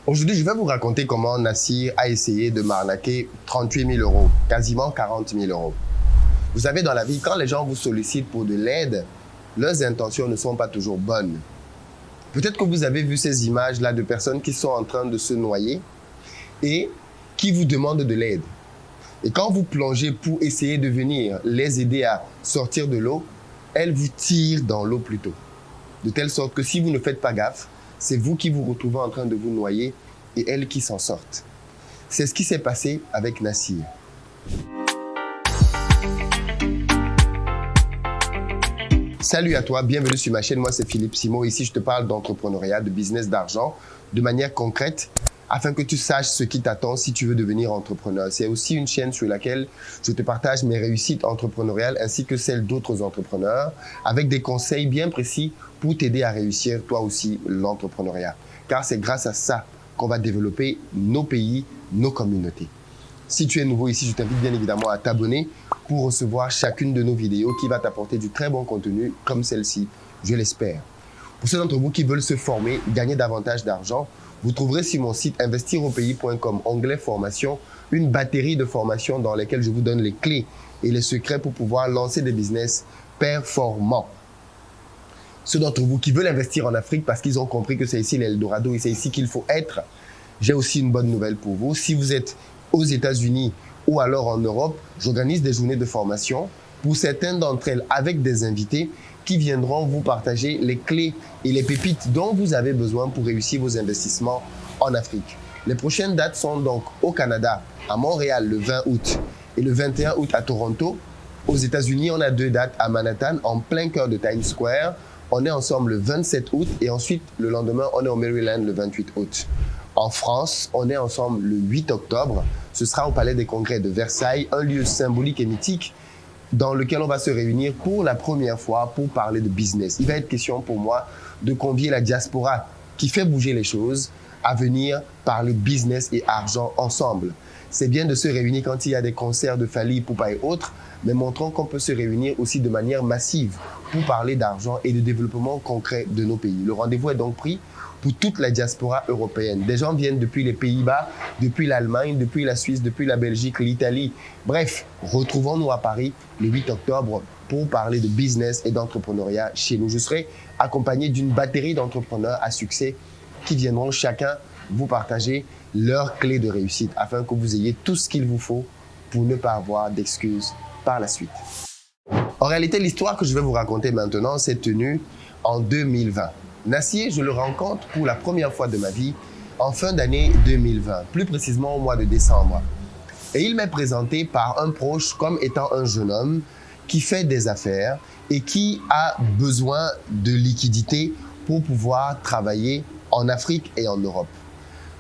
Aujourd'hui, je vais vous raconter comment Nassir a essayé de m'arnaquer 38 000 euros, quasiment 40 000 euros. Vous savez, dans la vie, quand les gens vous sollicitent pour de l'aide, leurs intentions ne sont pas toujours bonnes. Peut-être que vous avez vu ces images-là de personnes qui sont en train de se noyer et qui vous demandent de l'aide. Et quand vous plongez pour essayer de venir les aider à sortir de l'eau, elles vous tirent dans l'eau plutôt. De telle sorte que si vous ne faites pas gaffe, c'est vous qui vous retrouvez en train de vous noyer et elles qui s'en sortent. C'est ce qui s'est passé avec Nassir. Salut à toi, bienvenue sur ma chaîne. Moi, c'est Philippe Simo. Ici, je te parle d'entrepreneuriat, de business, d'argent, de manière concrète, afin que tu saches ce qui t'attend si tu veux devenir entrepreneur. C'est aussi une chaîne sur laquelle je te partage mes réussites entrepreneuriales ainsi que celles d'autres entrepreneurs avec des conseils bien précis pour t'aider à réussir toi aussi l'entrepreneuriat. Car c'est grâce à ça qu'on va développer nos pays, nos communautés. Si tu es nouveau ici, je t'invite bien évidemment à t'abonner pour recevoir chacune de nos vidéos qui va t'apporter du très bon contenu comme celle-ci, je l'espère. Pour ceux d'entre vous qui veulent se former, gagner davantage d'argent, vous trouverez sur mon site investiropayis.com, onglet formation, une batterie de formations dans lesquelles je vous donne les clés et les secrets pour pouvoir lancer des business performants. Ceux d'entre vous qui veulent investir en Afrique parce qu'ils ont compris que c'est ici l'Eldorado et c'est ici qu'il faut être, j'ai aussi une bonne nouvelle pour vous. Si vous êtes aux États-Unis ou alors en Europe, j'organise des journées de formation pour certaines d'entre elles avec des invités qui viendront vous partager les clés et les pépites dont vous avez besoin pour réussir vos investissements en Afrique. Les prochaines dates sont donc au Canada, à Montréal le 20 août et le 21 août à Toronto. Aux États-Unis, on a deux dates à Manhattan, en plein cœur de Times Square. On est ensemble le 27 août et ensuite le lendemain, on est au Maryland le 28 août. En France, on est ensemble le 8 octobre. Ce sera au Palais des Congrès de Versailles, un lieu symbolique et mythique dans lequel on va se réunir pour la première fois pour parler de business. Il va être question pour moi de convier la diaspora qui fait bouger les choses à venir parler business et argent ensemble. C'est bien de se réunir quand il y a des concerts de Fally Ipupa et autres, mais montrons qu'on peut se réunir aussi de manière massive pour parler d'argent et de développement concret de nos pays. Le rendez-vous est donc pris pour toute la diaspora européenne. Des gens viennent depuis les Pays-Bas, depuis l'Allemagne, depuis la Suisse, depuis la Belgique, l'Italie. Bref, retrouvons-nous à Paris le 8 octobre pour parler de business et d'entrepreneuriat chez nous. Je serai accompagné d'une batterie d'entrepreneurs à succès qui viendront chacun vous partager leurs clés de réussite afin que vous ayez tout ce qu'il vous faut pour ne pas avoir d'excuses par la suite. En réalité, l'histoire que je vais vous raconter maintenant s'est tenue en 2020. Nassir, je le rencontre pour la première fois de ma vie en fin d'année 2020, plus précisément au mois de décembre. Et il m'est présenté par un proche comme étant un jeune homme qui fait des affaires et qui a besoin de liquidité pour pouvoir travailler en Afrique et en Europe.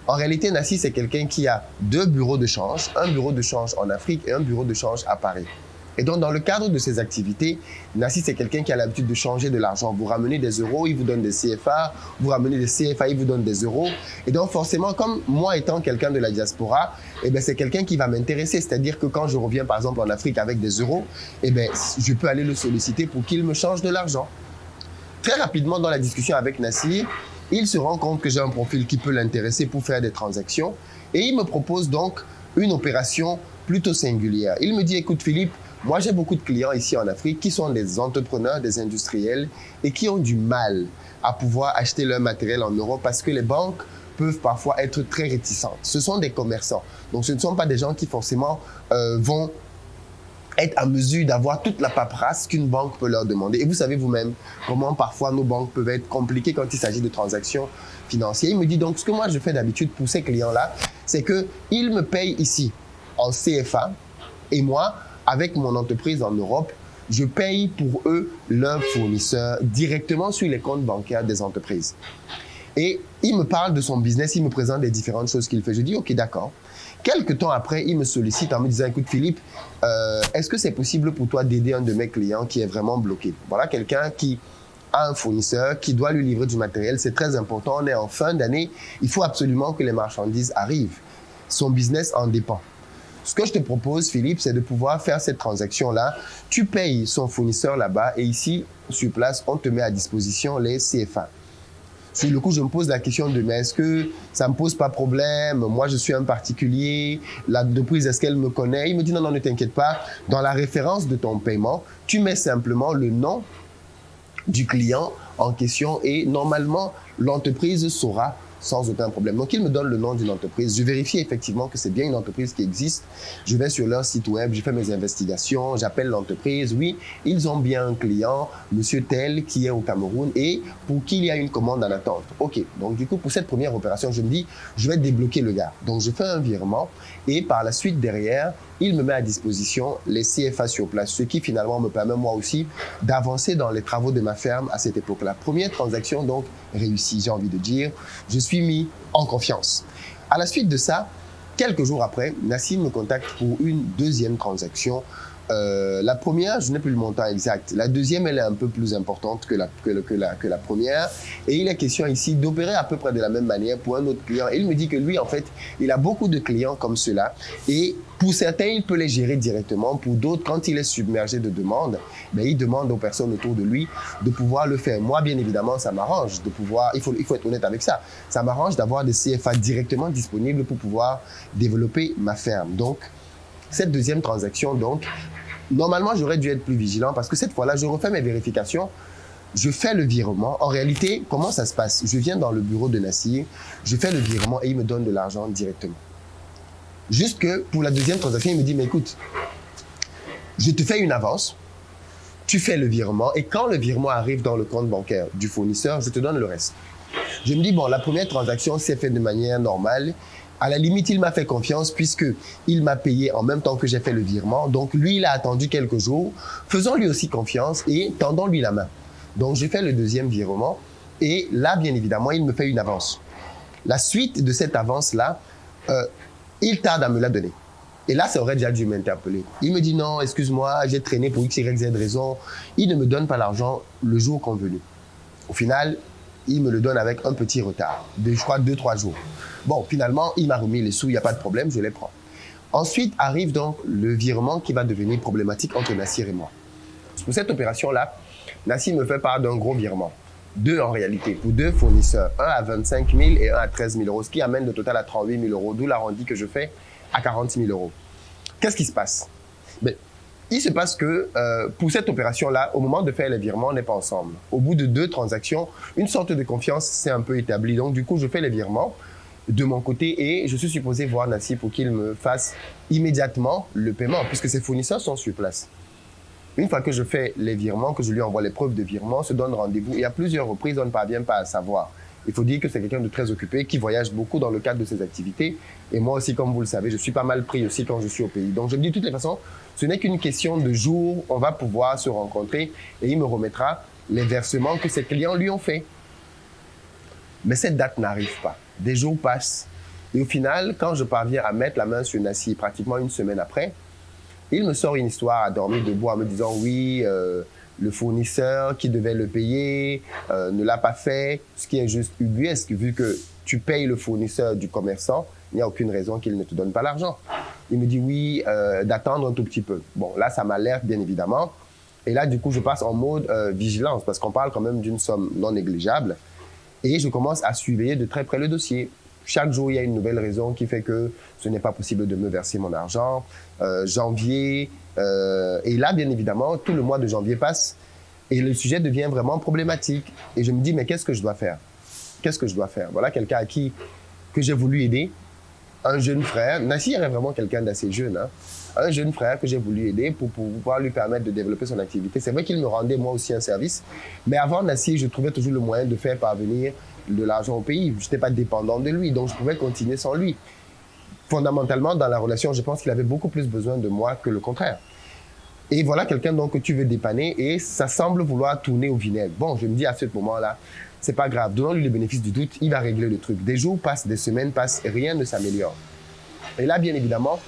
En réalité, Nassir, c'est quelqu'un qui a deux bureaux de change, un bureau de change en Afrique et un bureau de change à Paris. Et donc, dans le cadre de ces activités, Nassir, c'est quelqu'un qui a l'habitude de changer de l'argent. Vous ramenez des euros, il vous donne des CFA. Vous ramenez des CFA, il vous donne des euros. Et donc, forcément, comme moi étant quelqu'un de la diaspora, c'est quelqu'un qui va m'intéresser. C'est-à-dire que quand je reviens, par exemple, en Afrique avec des euros, je peux aller le solliciter pour qu'il me change de l'argent. Très rapidement, dans la discussion avec Nassir, il se rend compte que j'ai un profil qui peut l'intéresser pour faire des transactions. Et il me propose donc une opération plutôt singulière. Il me dit, écoute Philippe, moi, j'ai beaucoup de clients ici en Afrique qui sont des entrepreneurs, des industriels et qui ont du mal à pouvoir acheter leur matériel en Europe parce que les banques peuvent parfois être très réticentes. Ce sont des commerçants. Donc, ce ne sont pas des gens qui forcément vont être à mesure d'avoir toute la paperasse qu'une banque peut leur demander. Et vous savez vous-même comment parfois nos banques peuvent être compliquées quand il s'agit de transactions financières. Il me dit donc, ce que moi je fais d'habitude pour ces clients-là, c'est qu'ils me payent ici en CFA et moi, avec mon entreprise en Europe, je paye pour eux leurs fournisseurs directement sur les comptes bancaires des entreprises. Et il me parle de son business, il me présente les différentes choses qu'il fait. Je dis, OK, d'accord. Quelques temps après, il me sollicite en me disant, écoute Philippe, est-ce que c'est possible pour toi d'aider un de mes clients qui est vraiment bloqué? Voilà quelqu'un qui a un fournisseur qui doit lui livrer du matériel. C'est très important, on est en fin d'année, il faut absolument que les marchandises arrivent. Son business en dépend. Ce que je te propose, Philippe, c'est de pouvoir faire cette transaction-là. Tu payes son fournisseur là-bas et ici, sur place, on te met à disposition les CFA. Sur le coup, je me pose la question de, mais est-ce que ça me pose pas problème? Moi, je suis un particulier. L'entreprise, est-ce qu'elle me connaît? Il me dit, non, non, ne t'inquiète pas. Dans la référence de ton paiement, tu mets simplement le nom du client en question et normalement, l'entreprise saura sans aucun problème. Donc, il me donne le nom d'une entreprise. Je vérifie effectivement que c'est bien une entreprise qui existe. Je vais sur leur site web, je fais mes investigations, j'appelle l'entreprise. Oui, ils ont bien un client, monsieur tel, qui est au Cameroun et pour qui il y a une commande en attente. OK. Donc, du coup, pour cette première opération, je me dis, je vais débloquer le gars. Donc, je fais un virement et par la suite, derrière, il me met à disposition les CFA sur place, ce qui finalement me permet moi aussi d'avancer dans les travaux de ma ferme à cette époque-là. Première transaction donc réussie, j'ai envie de dire. Je suis mis en confiance. À la suite de ça, quelques jours après, Nassim me contacte pour une deuxième transaction. La première, je n'ai plus le montant exact. La deuxième, elle est un peu plus importante que la première. Et il est question ici d'opérer à peu près de la même manière pour un autre client. Et il me dit que lui, en fait, il a beaucoup de clients comme ceux-là. Et pour certains, il peut les gérer directement. Pour d'autres, quand il est submergé de demandes, ben, il demande aux personnes autour de lui de pouvoir le faire. Moi, bien évidemment, ça m'arrange de pouvoir, il faut être honnête avec ça, ça m'arrange d'avoir des CFA directement disponibles pour pouvoir développer ma ferme. Donc, cette deuxième transaction, donc, normalement, j'aurais dû être plus vigilant parce que cette fois-là, je refais mes vérifications, je fais le virement. En réalité, comment ça se passe? Je viens dans le bureau de Nassir, je fais le virement et il me donne de l'argent directement. Juste que pour la deuxième transaction, il me dit, mais écoute, je te fais une avance, tu fais le virement et quand le virement arrive dans le compte bancaire du fournisseur, je te donne le reste. Je me dis, bon, la première transaction s'est faite de manière normale. À la limite, il m'a fait confiance puisqu'il m'a payé en même temps que j'ai fait le virement. Donc, lui, il a attendu quelques jours. Faisons-lui aussi confiance et tendons-lui la main. Donc, j'ai fait le deuxième virement et là, bien évidemment, il me fait une avance. La suite de cette avance-là, il tarde à me la donner. Et là, ça aurait déjà dû m'interpeller. Il me dit non, excuse-moi, j'ai traîné pour X, Y, Z raison. Il ne me donne pas l'argent le jour convenu. Au final, il me le donne avec un petit retard, je crois 2-3 jours. Bon, finalement, il m'a remis les sous, il n'y a pas de problème, je les prends. Ensuite arrive donc le virement qui va devenir problématique entre Nassir et moi. Pour cette opération-là, Nassir me fait part d'un gros virement. Deux en réalité, pour deux fournisseurs. Un à 25 000 et un à 13 000 euros, ce qui amène le total à 38 000 euros, d'où l'arrondi que je fais à 40 000 euros. Qu'est-ce qui se passe? Il se passe que pour cette opération-là, au moment de faire les virements, on n'est pas ensemble. Au bout de 2 transactions, une sorte de confiance s'est un peu établie. Donc, du coup, je fais les virements de mon côté et je suis supposé voir Nassir pour qu'il me fasse immédiatement le paiement, puisque ses fournisseurs sont sur place. Une fois que je fais les virements, que je lui envoie les preuves de virement, on se donne rendez-vous. Et à plusieurs reprises, on ne parvient pas à savoir. Il faut dire que c'est quelqu'un de très occupé, qui voyage beaucoup dans le cadre de ses activités. Et moi aussi, comme vous le savez, je suis pas mal pris aussi quand je suis au pays. Donc, je me dis de toutes les façons, ce n'est qu'une question de jours, on va pouvoir se rencontrer et il me remettra les versements que ses clients lui ont fait. Mais cette date n'arrive pas. Des jours passent. Et au final, quand je parviens à mettre la main sur Nassir, pratiquement une semaine après, il me sort une histoire à dormir debout en me disant oui, le fournisseur qui devait le payer ne l'a pas fait, ce qui est juste ubuesque vu que tu payes le fournisseur du commerçant, il n'y a aucune raison qu'il ne te donne pas l'argent. Il me dit oui, d'attendre un tout petit peu. Bon, là, ça m'alerte bien évidemment. Et là, du coup, je passe en mode vigilance parce qu'on parle quand même d'une somme non négligeable. Et je commence à surveiller de très près le dossier. Chaque jour, il y a une nouvelle raison qui fait que ce n'est pas possible de me verser mon argent. Janvier, et là, bien évidemment, tout le mois de janvier passe et le sujet devient vraiment problématique. Et je me dis, mais qu'est-ce que je dois faire? Qu'est-ce que je dois faire? Voilà quelqu'un à qui que j'ai voulu aider, un jeune frère. Nassir est vraiment quelqu'un d'assez jeune, hein? Un jeune frère que j'ai voulu aider pour pouvoir lui permettre de développer son activité. C'est vrai qu'il me rendait moi aussi un service, mais avant Nassir, je trouvais toujours le moyen de faire parvenir de l'argent au pays. Je n'étais pas dépendant de lui, donc je pouvais continuer sans lui. Fondamentalement, dans la relation, je pense qu'il avait beaucoup plus besoin de moi que le contraire. Et voilà quelqu'un donc que tu veux dépanner et ça semble vouloir tourner au vinaigre. Bon, je me dis à ce moment-là, c'est pas grave, donnons-lui le bénéfice du doute, il va régler le truc. Des jours passent, des semaines passent, rien ne s'améliore. Et là, bien évidemment,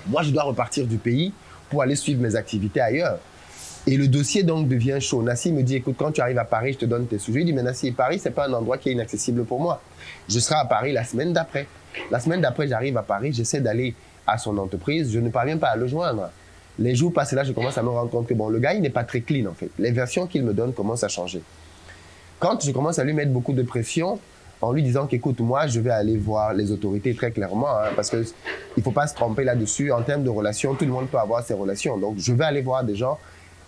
moi, je dois repartir du pays pour aller suivre mes activités ailleurs. Et le dossier donc devient chaud. Nassir me dit, écoute, quand tu arrives à Paris, je te donne tes sous. Je lui dis, mais Nassir, Paris, c'est pas un endroit qui est inaccessible pour moi. Je serai à Paris la semaine d'après. La semaine d'après, j'arrive à Paris, j'essaie d'aller à son entreprise, je ne parviens pas à le joindre. Les jours passés là, je commence à me rendre compte que bon, le gars, il n'est pas très clean en fait. Les versions qu'il me donne commencent à changer. Quand je commence à lui mettre beaucoup de pression, en lui disant qu'écoute, moi, je vais aller voir les autorités très clairement, hein, parce qu'il ne faut pas se tromper là-dessus. En termes de relations, tout le monde peut avoir ses relations. Donc, je vais aller voir des gens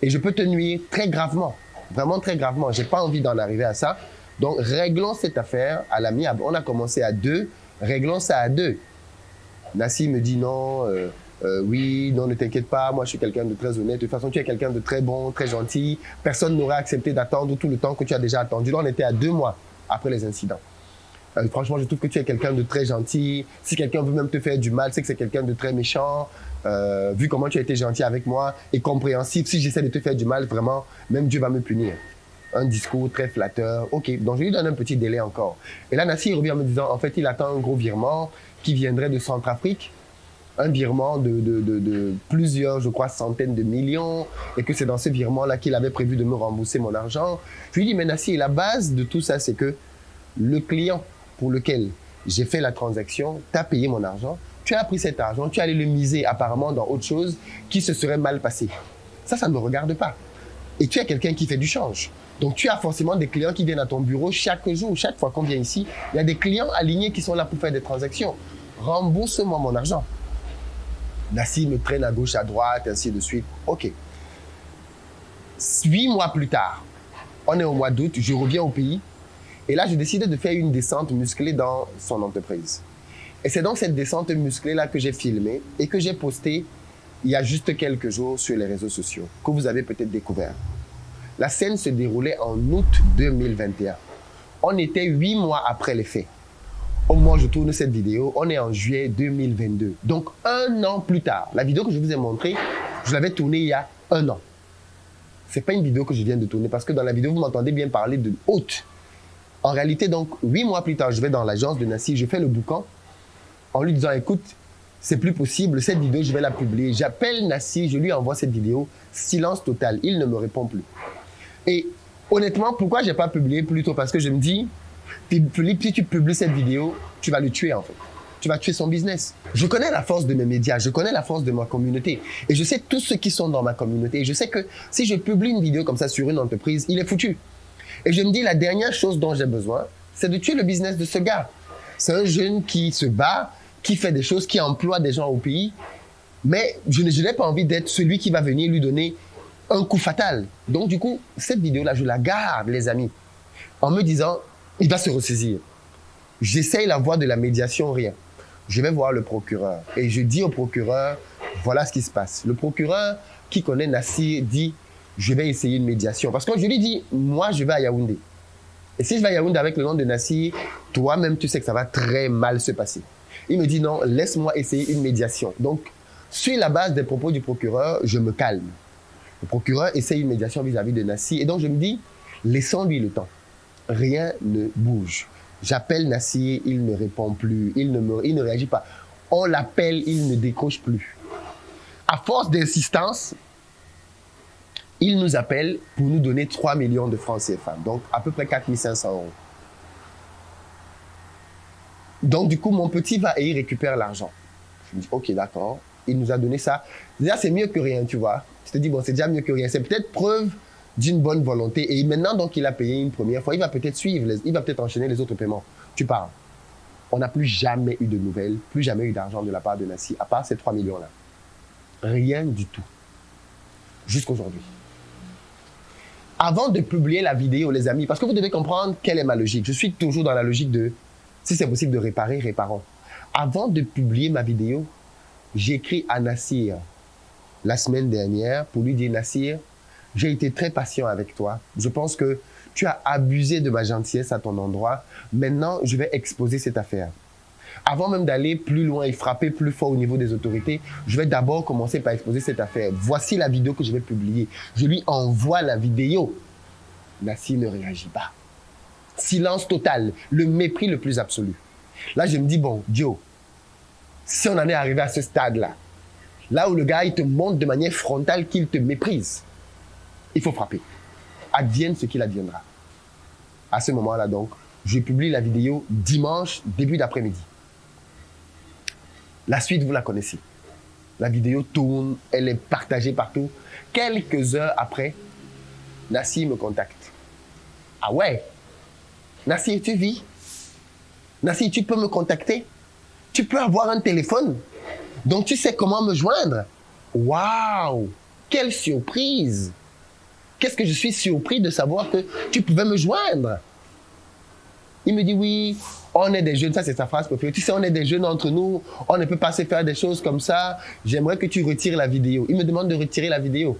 et je peux te nuire très gravement, vraiment très gravement. Je n'ai pas envie d'en arriver à ça. Donc, réglons cette affaire à l'amiable. On a commencé à 2, réglons ça à 2. Nassi me dit non, oui, non, ne t'inquiète pas, moi je suis quelqu'un de très honnête. De toute façon, tu es quelqu'un de très bon, très gentil. Personne n'aurait accepté d'attendre tout le temps que tu as déjà attendu. Là, on était à 2 mois après les incidents. Franchement, je trouve que tu es quelqu'un de très gentil. Si quelqu'un veut même te faire du mal, c'est que c'est quelqu'un de très méchant. Vu comment tu as été gentil avec moi et compréhensif, si j'essaie de te faire du mal, vraiment, même Dieu va me punir. Un discours très flatteur. OK, donc je lui donne un petit délai encore. Et là, Nassi revient en me disant, en fait, il attend un gros virement qui viendrait de Centrafrique. Un virement de plusieurs, je crois, centaines de millions, et que c'est dans ce virement-là qu'il avait prévu de me rembourser mon argent. Je lui dis, mais Nassi, la base de tout ça, c'est que le client pour lequel j'ai fait la transaction, t'as payé mon argent, tu as pris cet argent, tu es allé le miser apparemment dans autre chose qui se serait mal passé. Ça ne me regarde pas. Et tu es quelqu'un qui fait du change. Donc tu as forcément des clients qui viennent à ton bureau chaque jour, chaque fois qu'on vient ici. Il y a des clients alignés qui sont là pour faire des transactions. Rembourse-moi mon argent. Nassi me traîne à gauche, à droite, ainsi de suite. OK. 8 mois plus tard, on est au mois d'août, je reviens au pays. Et là, j'ai décidé de faire une descente musclée dans son entreprise. Et c'est donc cette descente musclée-là que j'ai filmée et que j'ai postée il y a juste quelques jours sur les réseaux sociaux, que vous avez peut-être découvert. La scène se déroulait en août 2021. On était 8 mois après les faits. Au moment où je tourne cette vidéo, on est en juillet 2022. Donc, 1 an plus tard. La vidéo que je vous ai montrée, je l'avais tournée il y a 1 an. Ce n'est pas une vidéo que je viens de tourner parce que dans la vidéo, vous m'entendez bien parler de haute. En réalité, donc, 8 mois plus tard, je vais dans l'agence de Nassi, je fais le boucan en lui disant, écoute, c'est plus possible, cette vidéo, je vais la publier. J'appelle Nassi, je lui envoie cette vidéo, silence total, il ne me répond plus. Et honnêtement, pourquoi je n'ai pas publié plus tôt? Parce que je me dis, Philippe, si tu publies cette vidéo, tu vas le tuer en fait. Tu vas tuer son business. Je connais la force de mes médias, je connais la force de ma communauté. Et je sais tous ceux qui sont dans ma communauté. Et je sais que si je publie une vidéo comme ça sur une entreprise, il est foutu. Et je me dis, la dernière chose dont j'ai besoin, c'est de tuer le business de ce gars. C'est un jeune qui se bat, qui fait des choses, qui emploie des gens au pays. Mais je n'ai pas envie d'être celui qui va venir lui donner un coup fatal. Donc du coup, cette vidéo-là, je la garde, les amis, en me disant, il va se ressaisir. J'essaye la voie de la médiation, rien. Je vais voir le procureur. Et je dis au procureur, voilà ce qui se passe. Le procureur qui connaît Nassi dit, je vais essayer une médiation. Parce que je lui dis, moi, je vais à Yaoundé. Et si je vais à Yaoundé avec le nom de Nassi, toi-même, tu sais que ça va très mal se passer. Il me dit, non, laisse-moi essayer une médiation. Donc, sur la base des propos du procureur, je me calme. Le procureur essaye une médiation vis-à-vis de Nassi. Et donc, je me dis, laissons-lui le temps. Rien ne bouge. J'appelle Nassi, il ne répond plus, il ne réagit pas. On l'appelle, il ne décroche plus. À force d'insistance, il nous appelle pour nous donner 3 millions de francs CFA, donc à peu près 4 500 €. Donc du coup, mon petit va et il récupère l'argent. Je me dis, ok, d'accord, il nous a donné ça. Déjà, c'est mieux que rien, tu vois. Je te dis, bon, c'est déjà mieux que rien. C'est peut-être preuve d'une bonne volonté. Et maintenant, donc, il a payé une première fois. Il va peut-être suivre, il va peut-être enchaîner les autres paiements. Tu parles. On n'a plus jamais eu de nouvelles, plus jamais eu d'argent de la part de Nassi, à part ces 3 millions-là. Rien du tout. Jusqu'aujourd'hui. Avant de publier la vidéo, les amis, parce que vous devez comprendre quelle est ma logique. Je suis toujours dans la logique de, si c'est possible de réparer, réparons. Avant de publier ma vidéo, j'ai écrit à Nassir la semaine dernière pour lui dire, Nassir, j'ai été très patient avec toi. Je pense que tu as abusé de ma gentillesse à ton endroit. Maintenant, je vais exposer cette affaire. Avant même d'aller plus loin et frapper plus fort au niveau des autorités, je vais d'abord commencer par exposer cette affaire. Voici la vidéo que je vais publier. Je lui envoie la vidéo. Nassir ne réagit pas. Silence total, le mépris le plus absolu. Là, je me dis, bon, Dio, si on en est arrivé à ce stade-là, là où le gars, il te montre de manière frontale qu'il te méprise, il faut frapper. Advienne ce qu'il adviendra. À ce moment-là, donc, je publie la vidéo dimanche, début d'après-midi. La suite, vous la connaissez. La vidéo tourne, elle est partagée partout. Quelques heures après, Nassi me contacte. Ah ouais, Nassir, tu vis? Nassir, tu peux me contacter? Tu peux avoir un téléphone? Donc, tu sais comment me joindre? Waouh! Quelle surprise! Qu'est-ce que je suis surpris de savoir que tu pouvais me joindre? Il me dit, oui, on est des jeunes, ça c'est sa phrase préférée. Tu sais, on est des jeunes entre nous, on ne peut pas se faire des choses comme ça. J'aimerais que tu retires la vidéo. Il me demande de retirer la vidéo.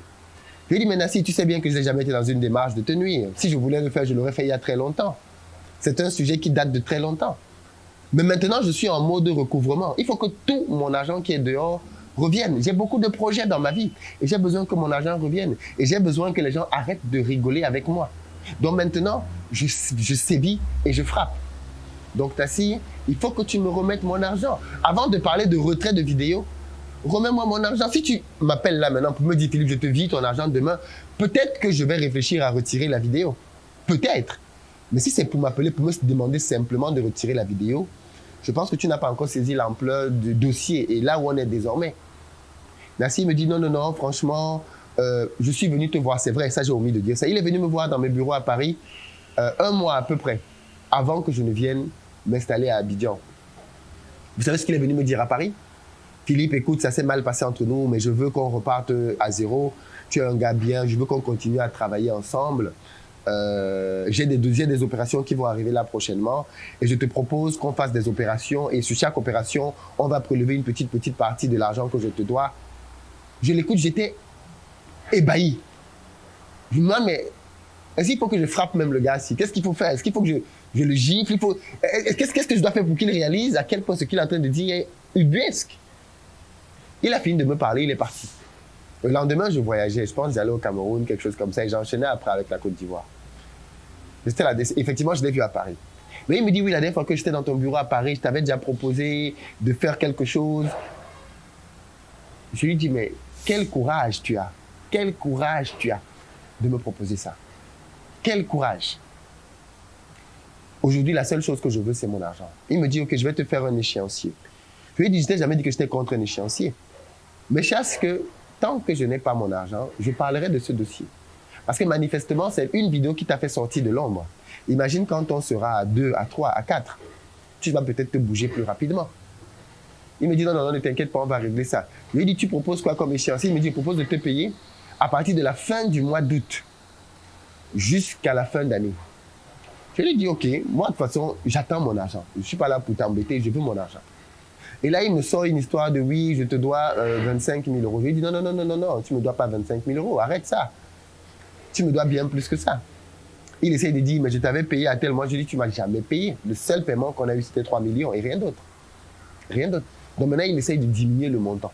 Je lui dis, mais Nassir, tu sais bien que je n'ai jamais été dans une démarche de te nuire. Si je voulais le faire, je l'aurais fait il y a très longtemps. C'est un sujet qui date de très longtemps. Mais maintenant, je suis en mode recouvrement. Il faut que tout mon argent qui est dehors revienne. J'ai beaucoup de projets dans ma vie et j'ai besoin que mon argent revienne. Et j'ai besoin que les gens arrêtent de rigoler avec moi. Donc maintenant, je sévis et je frappe. Donc Nassir, il faut que tu me remettes mon argent. Avant de parler de retrait de vidéo, remets-moi mon argent. Si tu m'appelles là maintenant pour me dire, Philippe, je te vis ton argent demain, peut-être que je vais réfléchir à retirer la vidéo. Peut-être. Mais si c'est pour m'appeler, pour me demander simplement de retirer la vidéo, je pense que tu n'as pas encore saisi l'ampleur du dossier et là où on est désormais. Nassir me dit, non, non, non, franchement, je suis venu te voir. C'est vrai, ça j'ai omis de dire ça. Il est venu me voir dans mes bureaux à Paris 1 mois à peu près, avant que je ne vienne m'installer à Abidjan. Vous savez ce qu'il est venu me dire à Paris? Philippe, écoute, ça s'est mal passé entre nous, mais je veux qu'on reparte à zéro. Tu es un gars bien, je veux qu'on continue à travailler ensemble. J'ai des opérations qui vont arriver là prochainement et je te propose qu'on fasse des opérations et sur chaque opération, on va prélever une petite partie de l'argent que je te dois. Je l'écoute, j'étais ébahi. Je me demande, mais est-ce qu'il faut que je frappe même le gars ici? Qu'est-ce qu'il faut faire? Est-ce qu'il faut que je le gifle? Qu'est-ce que je dois faire pour qu'il réalise à quel point ce qu'il est en train de dire est ubuesque? Il a fini de me parler, il est parti. Le lendemain, je voyageais, je pense que j'allais au Cameroun, quelque chose comme ça, et j'enchaînais après avec la Côte d'Ivoire. Effectivement, je l'ai vu à Paris. Mais il me dit, oui, la dernière fois que j'étais dans ton bureau à Paris, je t'avais déjà proposé de faire quelque chose. Je lui dis, mais quel courage tu as? Quel courage tu as de me proposer ça? Quel courage! Aujourd'hui, la seule chose que je veux, c'est mon argent. Il me dit, OK, je vais te faire un échéancier. Je lui ai dit, je t'ai jamais dit que j'étais contre un échéancier. Mais chasse que, tant que je n'ai pas mon argent, je parlerai de ce dossier. Parce que manifestement, c'est une vidéo qui t'a fait sortir de l'ombre. Imagine quand on sera à 2, à 3, à 4. Tu vas peut-être te bouger plus rapidement. Il me dit, non, non, non, ne t'inquiète pas, on va régler ça. Je lui ai dit, tu proposes quoi comme échéancier? Il me dit, je propose de te payer à partir de la fin du mois d'août jusqu'à la fin d'année. Je lui ai dit, OK, moi, de toute façon, j'attends mon argent. Je ne suis pas là pour t'embêter, je veux mon argent. Et là, il me sort une histoire de, oui, je te dois 25 000 euros. Je lui ai dit, non, non, non, non, non, non, tu ne me dois pas 25 000 euros, arrête ça. Tu me dois bien plus que ça. Il essaye de dire, mais je t'avais payé à tel mois. Je lui ai dit, tu ne m'as jamais payé. Le seul paiement qu'on a eu, c'était 3 millions et rien d'autre. Rien d'autre. Donc maintenant, il essaye de diminuer le montant.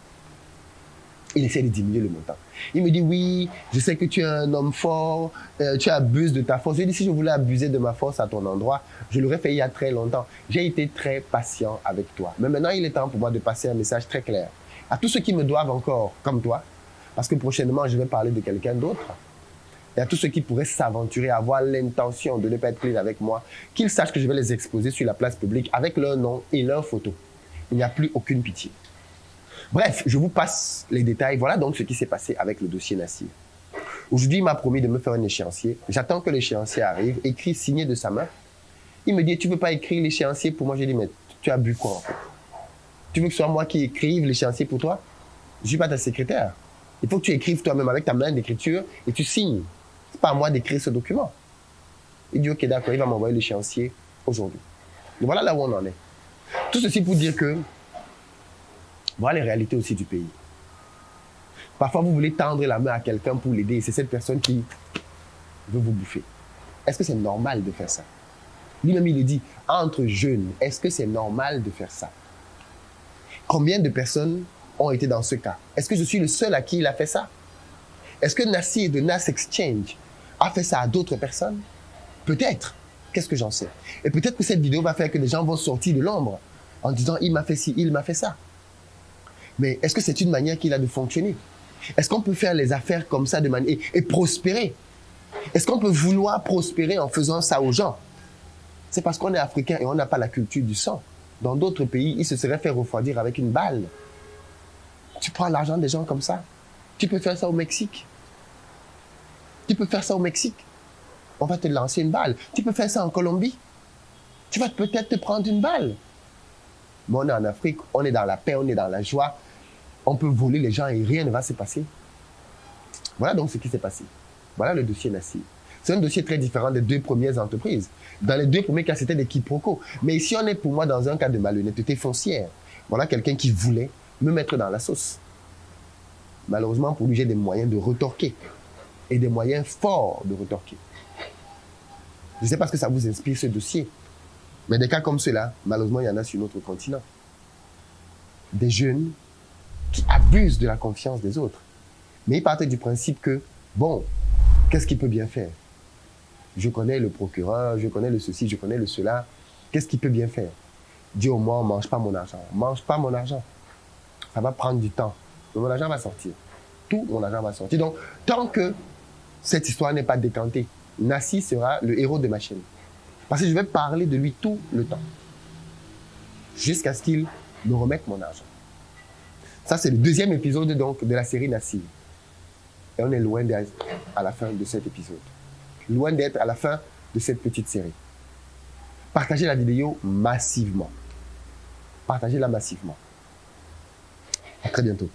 Il essaie de diminuer le montant. Il me dit, oui, je sais que tu es un homme fort, tu abuses de ta force. Je lui ai dit, si je voulais abuser de ma force à ton endroit, je l'aurais fait il y a très longtemps. J'ai été très patient avec toi. Mais maintenant, il est temps pour moi de passer un message très clair à tous ceux qui me doivent encore, comme toi, parce que prochainement, je vais parler de quelqu'un d'autre. Et à tous ceux qui pourraient s'aventurer, avoir l'intention de ne pas être clean avec moi, qu'ils sachent que je vais les exposer sur la place publique avec leur nom et leur photo. Il n'y a plus aucune pitié. Bref, je vous passe les détails. Voilà donc ce qui s'est passé avec le dossier Nassir. Aujourd'hui, il m'a promis de me faire un échéancier. J'attends que l'échéancier arrive, écrit, signé de sa main. Il me dit, tu ne veux pas écrire l'échéancier pour moi? J'ai dit, mais tu as bu quoi en fait? Tu veux que ce soit moi qui écrive l'échéancier pour toi? Je ne suis pas ta secrétaire. Il faut que tu écrives toi-même avec ta main d'écriture et tu signes. Ce n'est pas à moi d'écrire ce document. Il dit, OK, d'accord, il va m'envoyer l'échéancier aujourd'hui. Et voilà là où on en est. Tout ceci pour dire que voilà les réalités aussi du pays. Parfois, vous voulez tendre la main à quelqu'un pour l'aider et c'est cette personne qui veut vous bouffer. Est-ce que c'est normal de faire ça? Lui-même, il dit, entre jeunes, est-ce que c'est normal de faire ça? Combien de personnes ont été dans ce cas? Est-ce que je suis le seul à qui il a fait ça? Est-ce que Nassir de Nas Exchange a fait ça à d'autres personnes? Peut-être. Qu'est-ce que j'en sais? Et peut-être que cette vidéo va faire que les gens vont sortir de l'ombre en disant, il m'a fait ci, il m'a fait ça. Mais est-ce que c'est une manière qu'il a de fonctionner? Est-ce qu'on peut faire les affaires comme ça de manière et prospérer? Est-ce qu'on peut vouloir prospérer en faisant ça aux gens? C'est parce qu'on est africain et on n'a pas la culture du sang. Dans d'autres pays, ils se seraient fait refroidir avec une balle. Tu prends l'argent des gens comme ça. Tu peux faire ça au Mexique. Tu peux faire ça au Mexique. On va te lancer une balle. Tu peux faire ça en Colombie. Tu vas peut-être te prendre une balle. Mais on est en Afrique, on est dans la paix, on est dans la joie. On peut voler les gens et rien ne va se passer. Voilà donc ce qui s'est passé. Voilà le dossier Nassir. C'est un dossier très différent des 2 premières entreprises. Dans les 2 premiers cas, c'était des quiproquos. Mais ici, on est pour moi dans un cas de malhonnêteté foncière. Voilà quelqu'un qui voulait me mettre dans la sauce. Malheureusement, pour lui, j'ai des moyens de retorquer. Et des moyens forts de retorquer. Je ne sais pas ce que ça vous inspire, ce dossier. Mais des cas comme ceux-là, malheureusement, il y en a sur notre continent. Des jeunes qui abusent de la confiance des autres. Mais ils partent du principe que, bon, qu'est-ce qu'il peut bien faire? Je connais le procureur, je connais le ceci, je connais le cela. Qu'est-ce qu'il peut bien faire? Dis au moins, mange pas mon argent. Mange pas mon argent. Ça va prendre du temps. Mais mon argent va sortir. Tout mon argent va sortir. Donc, tant que cette histoire n'est pas décantée, Nassir sera le héros de ma chaîne. Parce que je vais parler de lui tout le temps. Jusqu'à ce qu'il me remette mon argent. Ça, c'est le 2e épisode donc, de la série Nassir. Et on est loin d'être à la fin de cet épisode. Loin d'être à la fin de cette petite série. Partagez la vidéo massivement. Partagez-la massivement. À très bientôt.